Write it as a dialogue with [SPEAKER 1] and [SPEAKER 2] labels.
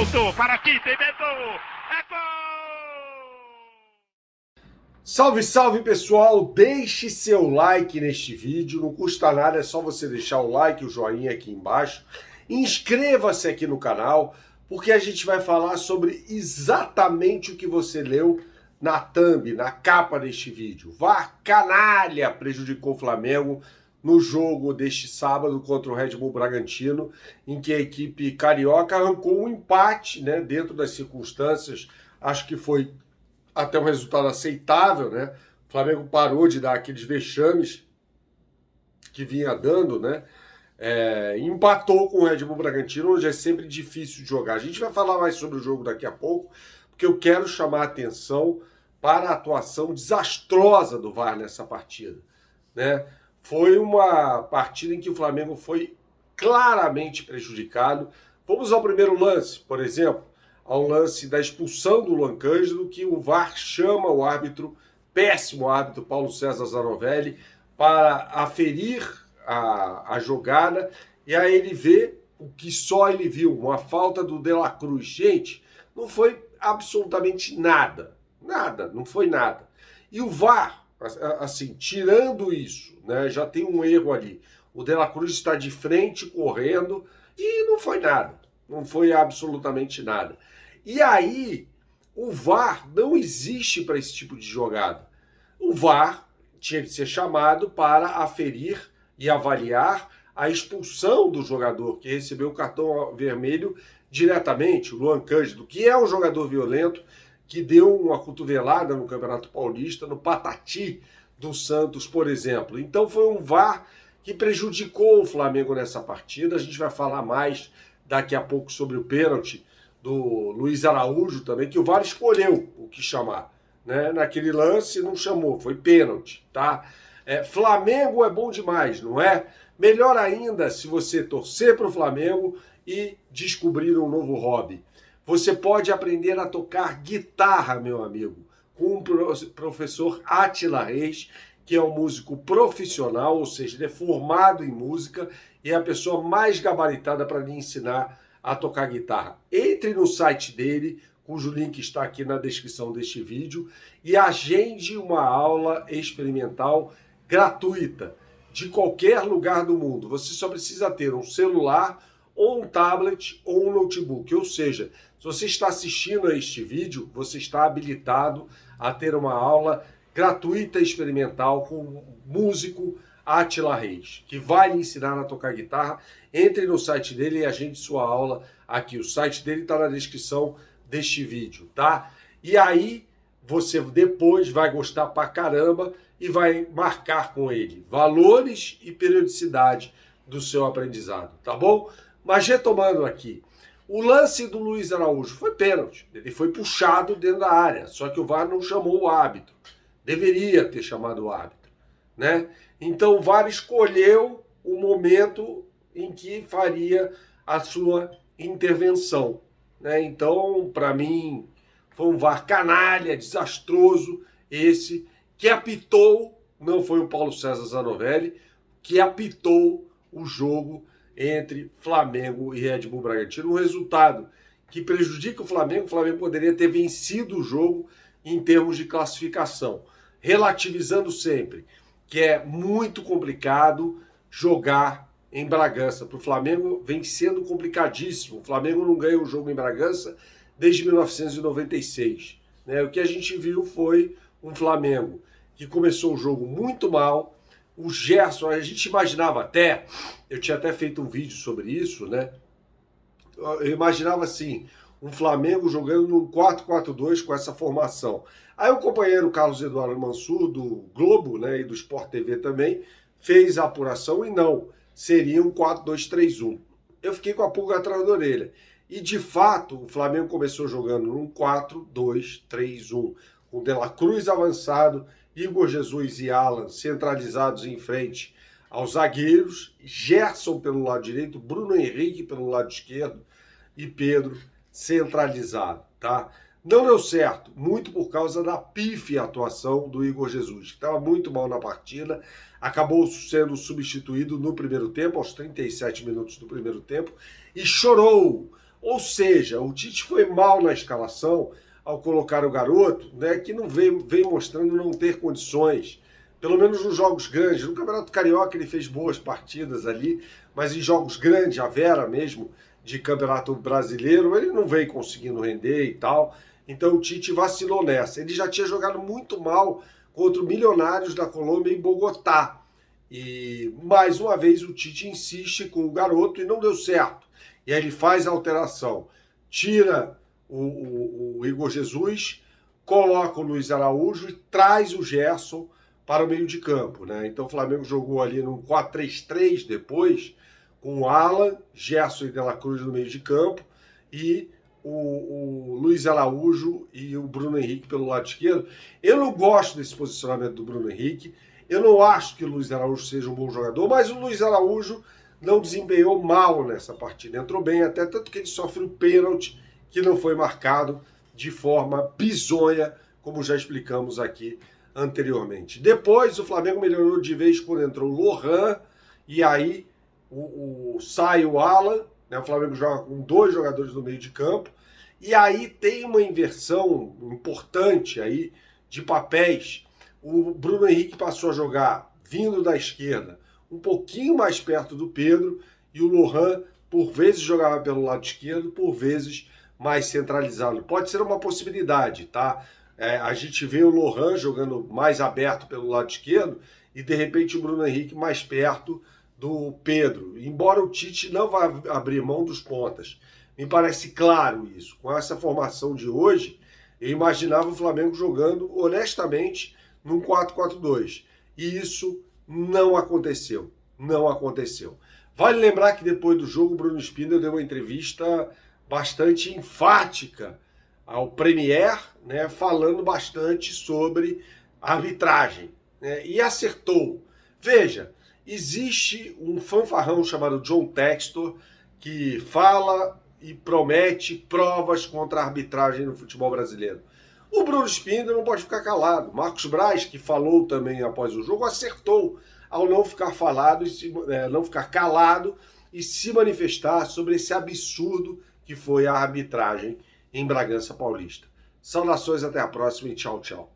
[SPEAKER 1] Soltou, para aqui, tem medo! É gol!
[SPEAKER 2] Salve, salve pessoal! Deixe seu like neste vídeo, não custa nada, é só você deixar o like, o joinha aqui embaixo. Inscreva-se aqui no canal, porque a gente vai falar sobre exatamente o que você leu na thumb, na capa deste vídeo. VAR canalha prejudicou o Flamengo no jogo deste sábado contra o Red Bull Bragantino, em que a equipe carioca arrancou um empate, né, dentro das circunstâncias. Acho que foi até um resultado aceitável, né? O Flamengo parou de dar aqueles vexames que vinha dando, né? Empatou com o Red Bull Bragantino, onde é sempre difícil de jogar. A gente vai falar mais sobre o jogo daqui a pouco, porque eu quero chamar a atenção para a atuação desastrosa do VAR nessa partida, né? Foi uma partida em que o Flamengo foi claramente prejudicado. Vamos ao primeiro lance, por exemplo, ao lance da expulsão do Luan Cândido, que o VAR chama o árbitro, péssimo árbitro, Paulo César Zanovelli, para aferir a jogada, e aí ele vê o que só ele viu, uma falta do De La Cruz. Gente, não foi absolutamente nada, não foi nada. E o VAR, assim, tirando isso, né, já tem um erro ali. O De La Cruz está de frente, correndo, e não foi nada. Não foi absolutamente nada. E aí, o VAR não existe para esse tipo de jogada. O VAR tinha que ser chamado para aferir e avaliar a expulsão do jogador que recebeu o cartão vermelho diretamente, o Luan Cândido, que é um jogador violento, que deu uma cotovelada no Campeonato Paulista, no Patati do Santos, por exemplo. Então foi um VAR que prejudicou o Flamengo nessa partida. A gente vai falar mais daqui a pouco sobre o pênalti do Luiz Araújo também, que o VAR escolheu o que chamar, né? Naquele lance não chamou, foi pênalti, tá? Flamengo é bom demais, não é? Melhor ainda se você torcer para o Flamengo e descobrir um novo hobby. Você pode aprender a tocar guitarra, meu amigo, com o professor Átila Reis, que é um músico profissional, ou seja, ele é formado em música e é a pessoa mais gabaritada para lhe ensinar a tocar guitarra. Entre no site dele, cujo link está aqui na descrição deste vídeo, e agende uma aula experimental gratuita de qualquer lugar do mundo. Você só precisa ter um celular ou um tablet ou um notebook, ou seja, se você está assistindo a este vídeo, você está habilitado a ter uma aula gratuita experimental com o músico Átila Reis, que vai lhe ensinar a tocar guitarra. Entre no site dele e agende sua aula aqui. O site dele está na descrição deste vídeo, tá? E aí você depois vai gostar pra caramba e vai marcar com ele valores e periodicidade do seu aprendizado, tá bom? Mas retomando aqui, o lance do Luiz Araújo foi pênalti. Ele foi puxado dentro da área, só que o VAR não chamou o árbitro. Deveria ter chamado o árbitro, né? Então o VAR escolheu o momento em que faria a sua intervenção, né? Então, para mim, foi um VAR canalha, desastroso, esse que apitou, não foi o Paulo César Zanovelli, que apitou o jogo entre Flamengo e Red Bull Bragantino, um resultado que prejudica o Flamengo poderia ter vencido o jogo em termos de classificação, relativizando sempre que é muito complicado jogar em Bragança. Para o Flamengo vem sendo complicadíssimo. O Flamengo não ganha um jogo em Bragança desde 1996. Né? O que a gente viu foi um Flamengo que começou o jogo muito mal. O Gerson, a gente imaginava até, eu tinha até feito um vídeo sobre isso, né? Eu imaginava assim, um Flamengo jogando num 4-4-2 com essa formação. Aí o companheiro Carlos Eduardo Mansur, do Globo, né, e do Sport TV também, fez a apuração e não, seria um 4-2-3-1. Eu fiquei com a pulga atrás da orelha. E de fato, o Flamengo começou jogando num 4-2-3-1, com De La Cruz avançado, Igor Jesus e Alan centralizados em frente aos zagueiros, Gerson pelo lado direito, Bruno Henrique pelo lado esquerdo e Pedro centralizado, tá? Não deu certo, muito por causa da pífia atuação do Igor Jesus, que estava muito mal na partida, acabou sendo substituído no primeiro tempo, aos 37 minutos do primeiro tempo, e chorou. Ou seja, o Tite foi mal na escalação ao colocar o garoto, né, que não vem mostrando não ter condições, pelo menos nos jogos grandes. No Campeonato Carioca ele fez boas partidas ali, mas em jogos grandes, a Vera mesmo, de Campeonato Brasileiro, ele não vem conseguindo render e tal. Então o Tite vacilou nessa. Ele já tinha jogado muito mal contra o Milionários da Colômbia em Bogotá. E mais uma vez o Tite insiste com o garoto e não deu certo. E aí ele faz a alteração, tira o Igor Jesus, coloca o Luiz Araújo e traz o Gerson para o meio de campo, né? Então o Flamengo jogou ali num 4-3-3 depois, com o Alan, Gerson e De La Cruz no meio de campo e o Luiz Araújo e o Bruno Henrique pelo lado esquerdo. Eu não gosto desse posicionamento do Bruno Henrique, eu não acho que o Luiz Araújo seja um bom jogador, mas o Luiz Araújo não desempenhou mal nessa partida, entrou bem, até tanto que ele sofre um pênalti que não foi marcado de forma bizonha, como já explicamos aqui anteriormente. Depois o Flamengo melhorou de vez quando entrou o Lohan, e aí sai o Alan, né? O Flamengo joga com 2 jogadores no meio de campo, e aí tem uma inversão importante aí de papéis. O Bruno Henrique passou a jogar vindo da esquerda, um pouquinho mais perto do Pedro, e o Lohan por vezes jogava pelo lado esquerdo, por vezes mais centralizado. Pode ser uma possibilidade, tá? A gente vê o Lohan jogando mais aberto pelo lado esquerdo e de repente o Bruno Henrique mais perto do Pedro, embora o Tite não vá abrir mão dos pontas. Me parece claro isso. Com essa formação de hoje, eu imaginava o Flamengo jogando honestamente num 4-4-2. E isso não aconteceu. Não aconteceu. Vale lembrar que depois do jogo o Bruno Spindler deu uma entrevista bastante enfática ao Premier, né, falando bastante sobre arbitragem, né, e acertou. Veja, existe um fanfarrão chamado John Textor que fala e promete provas contra a arbitragem no futebol brasileiro. O Bruno Spindler não pode ficar calado. Marcos Braz, que falou também após o jogo, acertou ao não ficar não ficar calado e se manifestar sobre esse absurdo que foi a arbitragem em Bragança Paulista. Saudações, até a próxima e tchau, tchau.